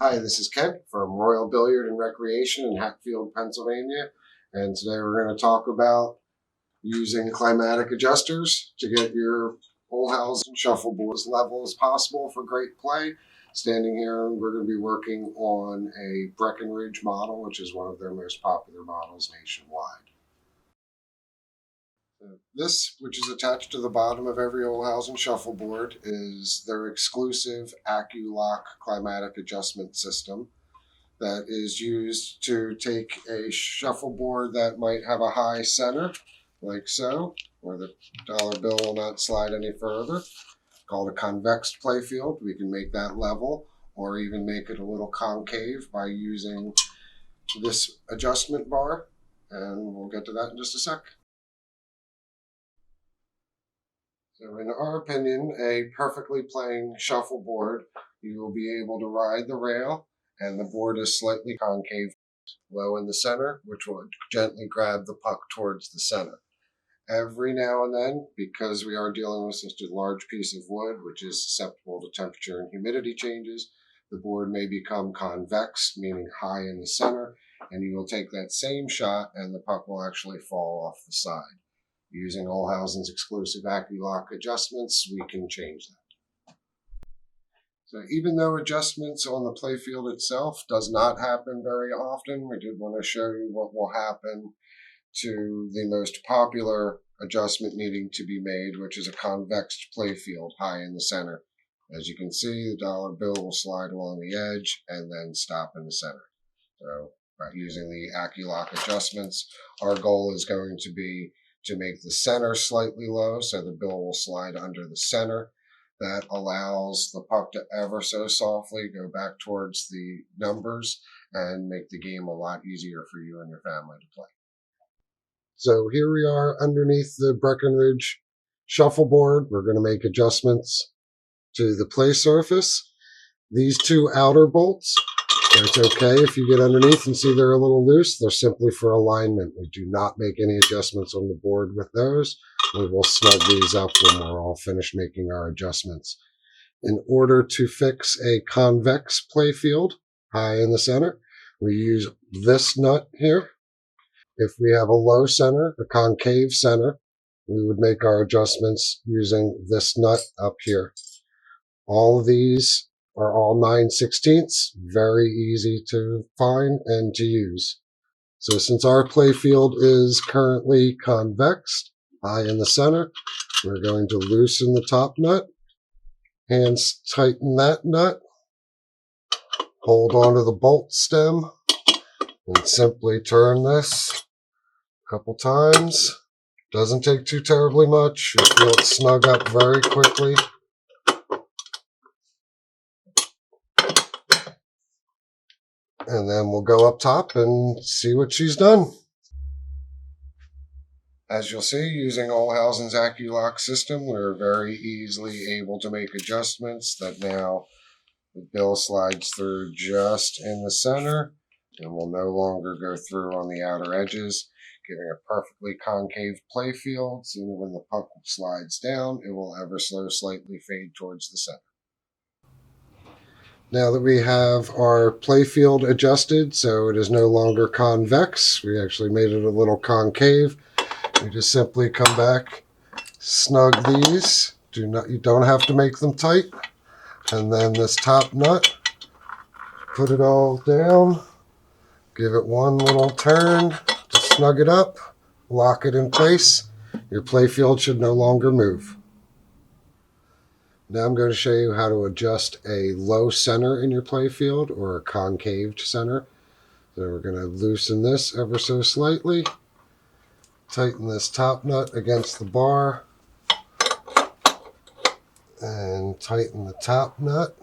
Hi, this is Kent from Royal Billiard and Recreation in Hatfield, Pennsylvania, and today we're going to talk about using climatic adjusters to get your Olhausen Shuffleboard as level as possible for great play. Standing here, we're going to be working on a Breckenridge model, which is one of their most popular models nationwide. This, which is attached to the bottom of every Olhausen shuffleboard, is their exclusive Accu-Lock climatic adjustment system that is used to take a shuffleboard that might have a high center, like so, where the dollar bill will not slide any further, called a convex playfield. We can make that level or even make it a little concave by using this adjustment bar, and we'll get to that in just a sec. So in our opinion, a perfectly playing shuffleboard, you will be able to ride the rail, and the board is slightly concave, low in the center, which will gently grab the puck towards the center. Every now and then, because we are dealing with such a large piece of wood, which is susceptible to temperature and humidity changes, the board may become convex, meaning high in the center, and you will take that same shot and the puck will actually fall off the side. Using Olhausen's exclusive Accu-Lock adjustments, we can change that. So even though adjustments on the playfield itself does not happen very often, we did want to show you what will happen to the most popular adjustment needing to be made, which is a convex playfield high in the center. As you can see, the dollar bill will slide along the edge and then stop in the center. So by using the Accu-Lock adjustments, our goal is going to be to make the center slightly low so the bill will slide under the center. That allows the puck to ever so softly go back towards the numbers and make the game a lot easier for you and your family to play. So here we are underneath the Breckenridge shuffleboard. We're going to make adjustments to the play surface. These two outer bolts, it's okay if you get underneath and see they're a little loose. They're simply for alignment. We do not make any adjustments on the board with those. We will snug these up when we're all finished making our adjustments. In order to fix a convex playfield high in the center, we use this nut here. If we have a low center, a concave center, we would make our adjustments using this nut up here. All of these are all 9/16, very easy to find and to use. So since our playfield is currently convex, high in the center, we're going to loosen the top nut, hands tighten that nut, hold onto the bolt stem, and simply turn this a couple times. Doesn't take too terribly much. You'll feel it snug up very quickly. And then we'll go up top and see what she's done. As you'll see, using Olhausen's Accu-Lock system, we're very easily able to make adjustments that now the bill slides through just in the center and will no longer go through on the outer edges, giving a perfectly concave playfield, so when the puck slides down, it will ever so slightly fade towards the center. Now that we have our playfield adjusted so it is no longer convex, we actually made it a little concave. You just simply come back, snug these. You don't have to make them tight. And then this top nut, put it all down, give it one little turn to snug it up, lock it in place. Your playfield should no longer move. Now I'm going to show you how to adjust a low center in your playfield or a concaved center. So we're going to loosen this ever so slightly, tighten this top nut against the bar, and tighten the top nut.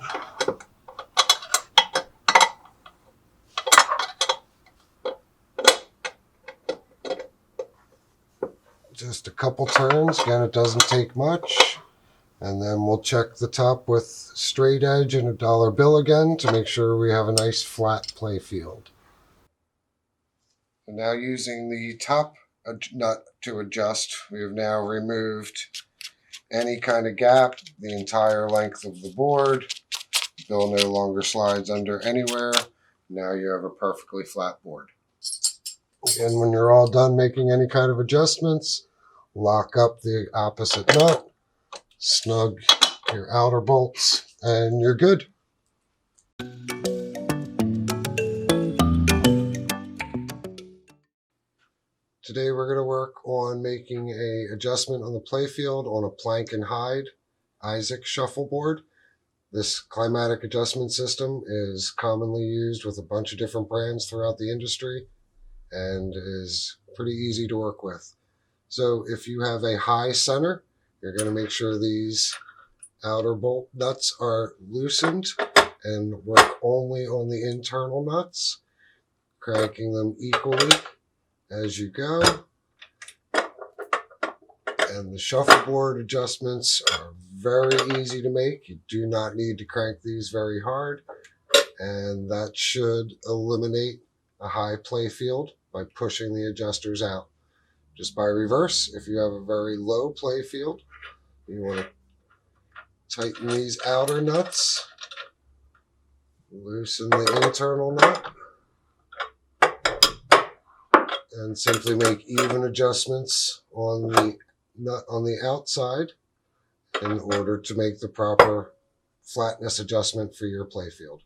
Just a couple turns. Again, it doesn't take much. And then we'll check the top with straight edge and a dollar bill again to make sure we have a nice flat playfield. And now using the top nut to adjust, we have now removed any kind of gap, the entire length of the board, Bill no longer slides under anywhere. Now you have a perfectly flat board. And when you're all done making any kind of adjustments, lock up the opposite nut, snug your outer bolts, and you're good. Today we're going to work on making an adjustment on the playfield on a Plank and Hide Shuffleboard. This climatic adjustment system is commonly used with a bunch of different brands throughout the industry and is pretty easy to work with. So if you have a high center, you're going to make sure these outer bolt nuts are loosened and work only on the internal nuts, cranking them equally as you go. And the shuffleboard adjustments are very easy to make. You do not need to crank these very hard, and that should eliminate a high play field by pushing the adjusters out. Just by reverse, if you have a very low play field, you want to tighten these outer nuts, loosen the internal nut, and simply make even adjustments on the nut on the outside in order to make the proper flatness adjustment for your playfield.